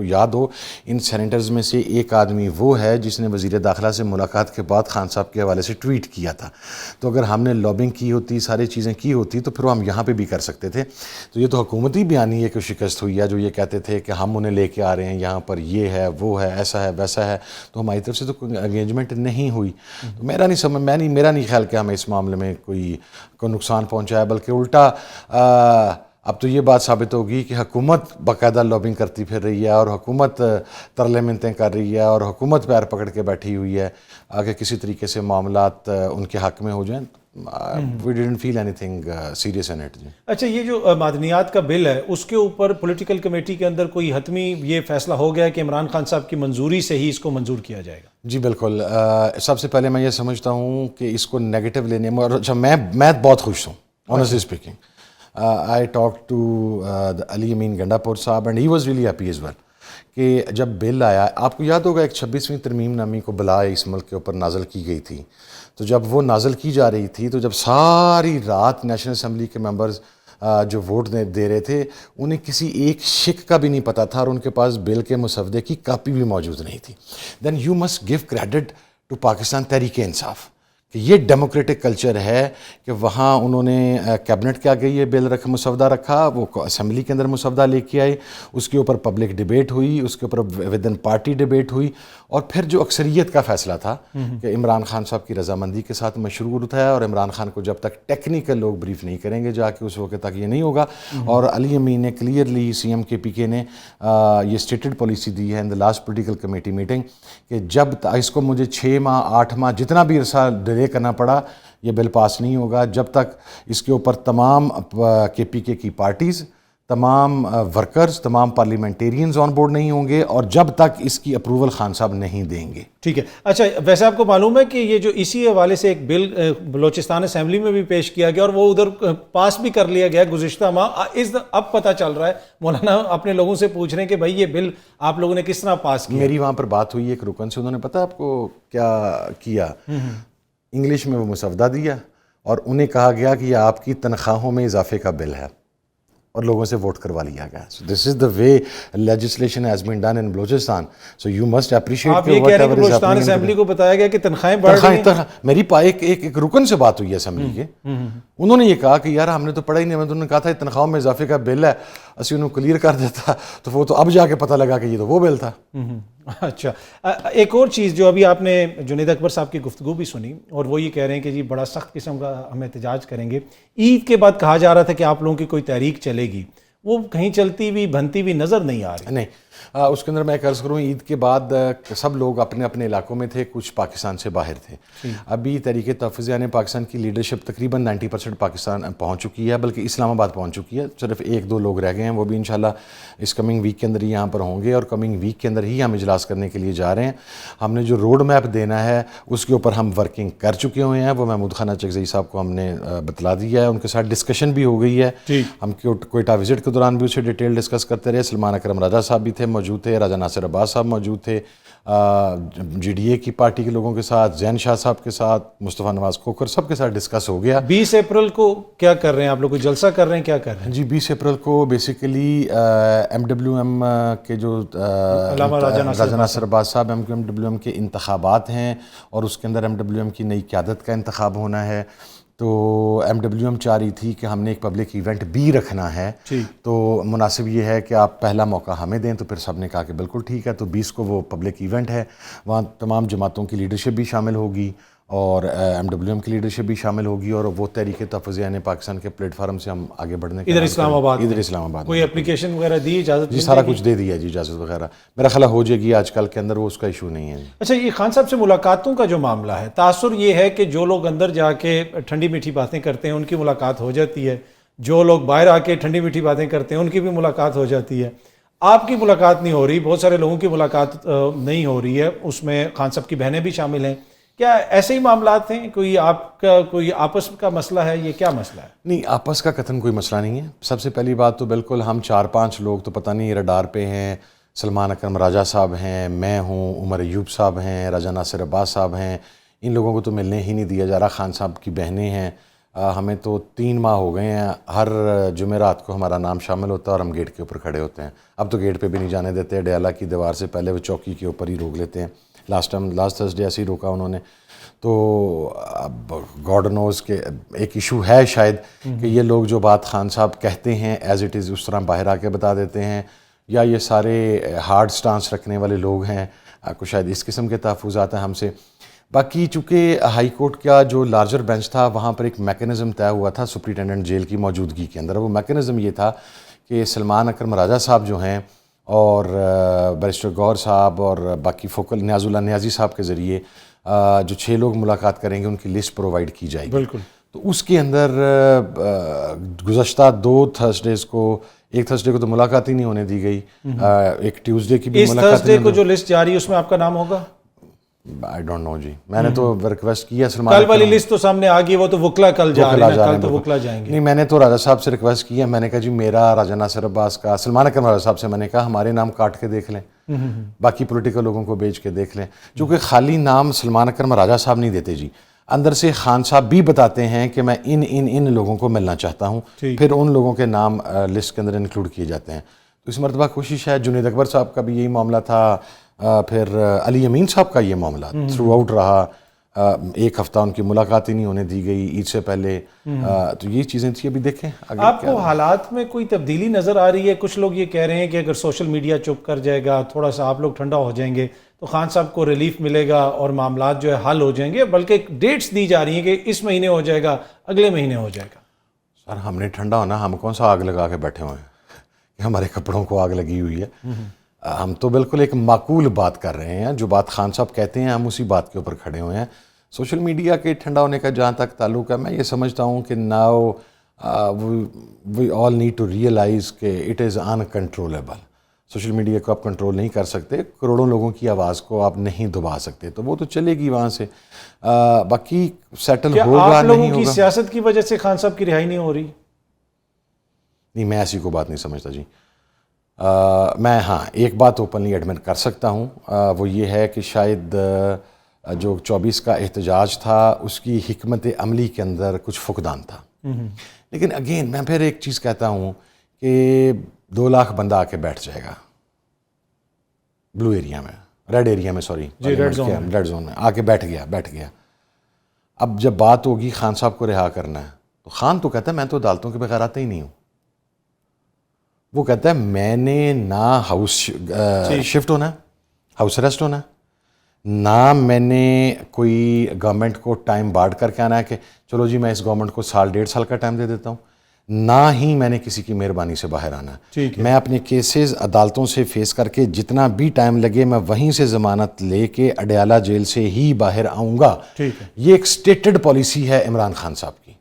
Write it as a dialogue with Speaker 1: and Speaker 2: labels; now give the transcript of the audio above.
Speaker 1: کو یاد ہو ان سینیٹرز میں سے ایک آدمی وہ ہے جس نے وزیر داخلہ سے ملاقات کے بعد خان صاحب کے حوالے سے ٹویٹ کیا تھا. تو اگر ہم نے لابنگ کی ہوتی, ساری چیزیں کی ہوتی, تو پھر ہم یہاں پہ بھی کر سکتے تھے. تو یہ تو حکومتی بیانیے کی شکست ہوئی ہے جو یہ کہتے تھے کہ ہم انہیں لے کے آ رہے ہیں یہاں پر, یہ ہے وہ ہے, ایسا ہے ویسا ہے. تو ہماری طرف سے تو کوئی انگیجمنٹ نہیں ہوئی. تو میرا نہیں خیال کہ ہمیں اس معاملے میں کوئی نقصان پہنچا ہے, بلکہ الٹا اب تو یہ بات ثابت ہوگی کہ حکومت باقاعدہ لابنگ کرتی پھر رہی ہے, اور حکومت ترلے منتیں کر رہی ہے, اور حکومت پیر پکڑ کے بیٹھی ہوئی ہے کہ کسی طریقے سے معاملات ان کے حق میں ہو جائیں. We didn't feel anything serious in it.
Speaker 2: اچھا, یہ جو معدنیات کا بل ہے اس کے اوپر پولیٹیکل کمیٹی کے اندر کوئی حتمی یہ فیصلہ ہو گیا کہ عمران خان صاحب کی منظوری سے ہی اس کو منظور کیا جائے گا؟
Speaker 1: جی بالکل. سب سے پہلے میں یہ سمجھتا ہوں کہ اس کو نیگیٹو لینے میں, اور اچھا میں بہت خوش ہوں honestly speaking. I talked to علی امین گنڈا پور صاحب and he was really happy as well کہ جب بل آیا, آپ کو یاد ہوگا ایک 26ویں ترمیم نامی کو بلا اس ملک کے اوپر نازل کی گئی تھی. تو جب وہ نازل کی جا رہی تھی تو جب ساری رات نیشنل اسمبلی کے ممبرز جو ووٹ دے رہے تھے انہیں کسی ایک شک کا بھی نہیں پتہ تھا, اور ان کے پاس بل کے مسودے کی کاپی بھی موجود نہیں تھی. Then you must give credit to Pakistan Tehreek Insaf کہ یہ ڈیموکریٹک کلچر ہے کہ وہاں انہوں نے کیبنٹ کے آگے یہ بل مسودہ رکھا, وہ اسمبلی کے اندر مسودہ لے کے آئے, اس کے اوپر پبلک ڈیبیٹ ہوئی, اس کے اوپر ودن پارٹی ڈیبیٹ ہوئی, اور پھر جو اکثریت کا فیصلہ تھا کہ عمران خان صاحب کی رضامندی کے ساتھ مشروع ہے, اور عمران خان کو جب تک ٹیکنیکل لوگ بریف نہیں کریں گے جا کے اس وقت تک یہ نہیں ہوگا. اور علی امین نے کلیئرلی CM KPK نے یہ اسٹیٹڈ پالیسی دی ہے in the last political committee meeting کہ جب اس کو مجھے 6 ماہ 8 ماہ جتنا بھی عرصہ ڈیلے کرنا پڑا یہ بل پاس نہیں ہوگا جب تک اس کے اوپر تمام KPK کی پارٹیز, تمام ورکرز, تمام پارلیمنٹیرینز آن بورڈ نہیں ہوں گے, اور جب تک اس کی اپروول خان صاحب نہیں دیں گے.
Speaker 2: ٹھیک ہے. اچھا, ویسے آپ کو معلوم ہے کہ یہ جو اسی حوالے سے ایک بل بلوچستان اسمبلی میں بھی پیش کیا گیا اور وہ ادھر پاس بھی کر لیا گیا گزشتہ ماہ. اب پتہ چل رہا ہے مولانا اپنے لوگوں سے پوچھ رہے ہیں کہ بھائی یہ بل آپ لوگوں نے کس طرح پاس کیا؟
Speaker 1: میری وہاں پر بات ہوئی ایک رکن سے, انہوں نے پتہ آپ کو کیا کیا, انگلش میں وہ مسودہ دیا اور انہیں کہا گیا کہ یہ آپ کی تنخواہوں میں اضافے کا بل ہے, اور لوگوں سے ووٹ کروا لیا گیا. So this is the way legislation has been done in Balochistan. So you must appreciate.
Speaker 2: آپ یہ کہہ رہے ہیں کہ بلوچستان اسمبلی کو بتایا گیا کہ تنخواہیں بڑھ رہی ہیں.
Speaker 1: میری ایک رکن سے بات ہوئی ہے اسمبلی کے, انہوں نے یہ کہا کہ یار ہم نے تو پڑھا ہی نہیں, انہوں نے کہا تھا تنخواہوں میں اضافے کا بل ہے, اسی انہوں کلیئر کر دیتا تو وہ تو اب جا کے پتہ لگا کہ یہ تو وہ بل تھا.
Speaker 2: اچھا, ایک اور چیز جو ابھی آپ نے جنید اکبر صاحب کی گفتگو بھی سنی, اور وہ یہ کہہ رہے ہیں کہ جی بڑا سخت قسم کا ہم احتجاج کریں گے. عید کے بعد کہا جا رہا تھا کہ آپ لوگوں کی کوئی تحریک چلے گی, وہ کہیں چلتی ہوئی بنتی ہوئی نظر نہیں آ رہی.
Speaker 1: نہیں, اس کے اندر میں عرض کروں عید کے بعد سب لوگ اپنے اپنے علاقوں میں تھے, کچھ پاکستان سے باہر تھے. ابھی تحریک تحفظ یعنی پاکستان کی لیڈرشپ تقریباً 90% پاکستان پہنچ چکی ہے, بلکہ اسلام آباد پہنچ چکی ہے. صرف 1-2 لوگ رہ گئے ہیں, وہ بھی انشاءاللہ اس کمنگ ویک کے اندر ہی یہاں پر ہوں گے, اور کمنگ ویک کے اندر ہی ہم اجلاس کرنے کے لیے جا رہے ہیں. ہم نے جو روڈ میپ دینا ہے اس کے اوپر ہم ورکنگ کر چکے ہوئے ہیں, وہ محمود خان چکزئی صاحب کو ہم نے بتلا دیا ہے, ان کے ساتھ ڈسکشن بھی ہو گئی ہے. ہم کوئٹہ وزٹ کے دوران بھی اسے ڈیٹیل ڈسکس کرتے رہے. سلمان اکرم راجہ صاحب بھی تھے, موجود تھے, راجہ ناصر عباس صاحب موجود تھے, GDA کی پارٹی کے لوگوں کے ساتھ, زین شاہ صاحب کے ساتھ, مصطفیٰ نواز کھوکھر, سب کے ساتھ ڈسکس ہو گیا.
Speaker 2: 20 اپریل کو کیا کر رہے ہیں آپ لوگ, کوئی جلسہ کر رہے ہیں, کیا کر رہے ہیں؟
Speaker 1: جی 20 اپریل کو بیسیکلی MWM کے جو راجہ ناصر عباس صاحب MWM کے انتخابات ہیں, اور اس کے اندر MWM کی نئی قیادت کا انتخاب ہونا ہے. تو MWM چاہ رہی تھی کہ ہم نے ایک پبلک ایونٹ بھی رکھنا ہے, تو مناسب یہ ہے کہ آپ پہلا موقع ہمیں دیں. تو پھر سب نے کہا کہ بالکل ٹھیک ہے. تو 20 کو وہ پبلک ایونٹ ہے, وہاں تمام جماعتوں کی لیڈرشپ بھی شامل ہوگی, اور MWM کی لیڈرشپ بھی شامل ہوگی, اور وہ تحریک تحفظ یعنی پاکستان کے پلیٹ فارم سے ہم آگے بڑھنے کے
Speaker 2: ادھر اسلام
Speaker 1: آباد
Speaker 2: کوئی اپلیکیشن وغیرہ دی, اجازت؟
Speaker 1: جی سارا کچھ دے دیا جی, اجازت وغیرہ میرا خیال ہو جائے گی آج کل کے اندر, وہ اس کا ایشو نہیں ہے.
Speaker 2: اچھا, یہ خان صاحب سے ملاقاتوں کا جو معاملہ ہے, تاثر یہ ہے کہ جو لوگ اندر جا کے ٹھنڈی میٹھی باتیں کرتے ہیں ان کی ملاقات ہو جاتی ہے, جو لوگ باہر آ کے ٹھنڈی میٹھی باتیں کرتے ہیں ان کی بھی ملاقات ہو جاتی ہے. آپ کی ملاقات نہیں ہو رہی, بہت سارے لوگوں کی ملاقات نہیں ہو رہی ہے, اس میں خان صاحب کی بہنیں بھی شامل ہیں. کیا ایسے ہی معاملات ہیں, کوئی آپ کا کوئی آپس کا مسئلہ ہے, یہ کیا مسئلہ ہے؟
Speaker 1: نہیں, آپس کا قطعاً کوئی مسئلہ نہیں ہے. سب سے پہلی بات تو بالکل ہم 4-5 لوگ تو پتہ نہیں رڈار پہ ہیں. سلمان اکرم راجہ صاحب ہیں, میں ہوں, عمر ایوب صاحب ہیں, راجہ ناصر عباس صاحب ہیں, ان لوگوں کو تو ملنے ہی نہیں دیا جا رہا. خان صاحب کی بہنیں ہیں, ہمیں تو 3 ماہ ہو گئے ہیں، ہر جمعرات کو ہمارا نام شامل ہوتا ہے اور ہم گیٹ کے اوپر کھڑے ہوتے ہیں. اب تو گیٹ پہ بھی نہیں جانے دیتے، اڈیالہ کی دیوار سے پہلے وہ چوکی کے اوپر ہی روک لیتے ہیں. لاسٹ تھرسڈے ایسے ہی روکا انہوں نے. تو اب گاڈ نوز کہ ایک ایشو ہے شاید کہ یہ لوگ جو بات خان صاحب کہتے ہیں ایز اٹ از اس طرح باہر آ کے بتا دیتے ہیں، یا یہ سارے ہارڈ سٹانس رکھنے والے لوگ ہیں، کچھ شاید اس قسم کے تحفظات ہیں ہم سے. باقی چونکہ ہائی کورٹ کا جو لارجر بینچ تھا وہاں پر ایک میکنزم طے ہوا تھا سپرنٹینڈنٹ جیل کی موجودگی کے اندر. وہ میکنزم یہ تھا کہ سلمان اکرم راجہ صاحب جو ہیں اور بیرسٹر گور صاحب اور باقی فوکل نیاز اللہ نیازی صاحب کے ذریعے جو 6 لوگ ملاقات کریں گے ان کی لسٹ پرووائڈ کی جائے گی.
Speaker 2: بالکل.
Speaker 1: تو اس کے اندر گزشتہ 2 تھرسڈیز کو، ایک تھرسڈے کو تو ملاقات ہی نہیں ہونے دی گئی، ایک ٹیوزڈے کی بھی
Speaker 2: اس
Speaker 1: ملاقات.
Speaker 2: تھرسڈے کو جو لسٹ جاری ہے اس میں آپ کا نام ہوگا؟
Speaker 1: آئی ڈونٹ نو جی، میں نے تو ریکویسٹ کیا سلمان
Speaker 2: کل والی لسٹ تو سامنے آ گئی، وہ تو وکلا کل جا رہے ہیں، کل تو وکلا جائیں گے.
Speaker 1: نہیں، میں نے تو راجہ صاحب سے ریکویسٹ کیا، میں نے کہا جی میرا، راجہ ناصر عباس کا، سلمان اکرم راجہ صاحب سے میں نے کہا ہمارے نام کاٹ کے دیکھ لیں، باقی پولیٹیکل لوگوں کو بیچ کے دیکھ لیں. چونکہ خالی نام سلمان اکرم راجہ صاحب نہیں دیتے جی، اندر سے خان صاحب بھی بتاتے ہیں کہ میں ان لوگوں کو ملنا چاہتا ہوں، پھر ان لوگوں کے نام لسٹ کے اندر انکلوڈ کیے جاتے ہیں. تو اس مرتبہ کوشش ہے. جنید اکبر صاحب کا بھی یہی معاملہ تھا، پھر علی امین صاحب کا یہ معاملہ تھرو آؤٹ رہا، 1 ہفتہ ان کی ملاقات ہی نہیں ہونے دی گئی عید سے پہلے. تو یہ چیزیں تھی. ابھی دیکھیں
Speaker 2: آپ کو حالات میں کوئی تبدیلی نظر آ رہی ہے؟ کچھ لوگ یہ کہہ رہے ہیں کہ اگر سوشل میڈیا چپ کر جائے گا، تھوڑا سا آپ لوگ ٹھنڈا ہو جائیں گے تو خان صاحب کو ریلیف ملے گا اور معاملات جو ہے حل ہو جائیں گے، بلکہ ڈیٹس دی جا رہی ہیں کہ اس مہینے ہو جائے گا، اگلے مہینے ہو جائے گا.
Speaker 1: سر ہم نے ٹھنڈا ہونا، ہم کون سا آگ لگا کے بیٹھے ہوئے ہیں کہ ہمارے کپڑوں کو آگ لگی ہوئی ہے. ہم تو بالکل ایک معقول بات کر رہے ہیں، جو بات خان صاحب کہتے ہیں ہم اسی بات کے اوپر کھڑے ہوئے ہیں. سوشل میڈیا کے ٹھنڈا ہونے کا جہاں تک تعلق ہے، میں یہ سمجھتا ہوں کہ now we all need to realise کہ it is uncontrollable. Social media کو آپ کنٹرول نہیں کر سکتے، کروڑوں لوگوں کی آواز کو آپ نہیں دبا سکتے، تو وہ تو چلے گی وہاں سے. باقی سیٹل ہوگا
Speaker 2: آپ
Speaker 1: نہیں
Speaker 2: لوگوں کی
Speaker 1: ہوگا.
Speaker 2: سیاست کی وجہ سے خان صاحب کی رہائی نہیں ہو رہی؟
Speaker 1: نہیں، میں ایسی کو بات نہیں سمجھتا جی. میں ہاں ایک بات اوپنلی ایڈمٹ کر سکتا ہوں، وہ یہ ہے کہ شاید جو 24 کا احتجاج تھا اس کی حکمت عملی کے اندر کچھ فقدان تھا. لیکن اگین میں پھر ایک چیز کہتا ہوں کہ 2 لاکھ بندہ آ کے بیٹھ جائے گا بلو ایریا میں، ریڈ ایریا میں، سوری ریڈ زون میں آ کے بیٹھ گیا. اب جب بات ہوگی خان صاحب کو رہا کرنا ہے تو خان تو کہتا ہے میں تو عدالتوں کے بغیر آتا ہی نہیں ہوں. وہ کہتا ہے میں نے نہ ہاؤس شفٹ ہونا ہے، ہاؤس اریسٹ ہونا ہے، نہ میں نے کوئی گورنمنٹ کو ٹائم بارڈ کر کے آنا ہے کہ چلو جی میں اس گورنمنٹ کو 1.5 سال کا ٹائم دے دیتا ہوں، نہ ہی میں نے کسی کی مہربانی سے باہر آنا ہے. میں اپنے کیسز عدالتوں سے فیس کر کے جتنا بھی ٹائم لگے میں وہیں سے ضمانت لے کے اڈیالہ جیل سے ہی باہر آؤں گا. یہ ایک سٹیٹڈ پالیسی ہے عمران خان صاحب کی.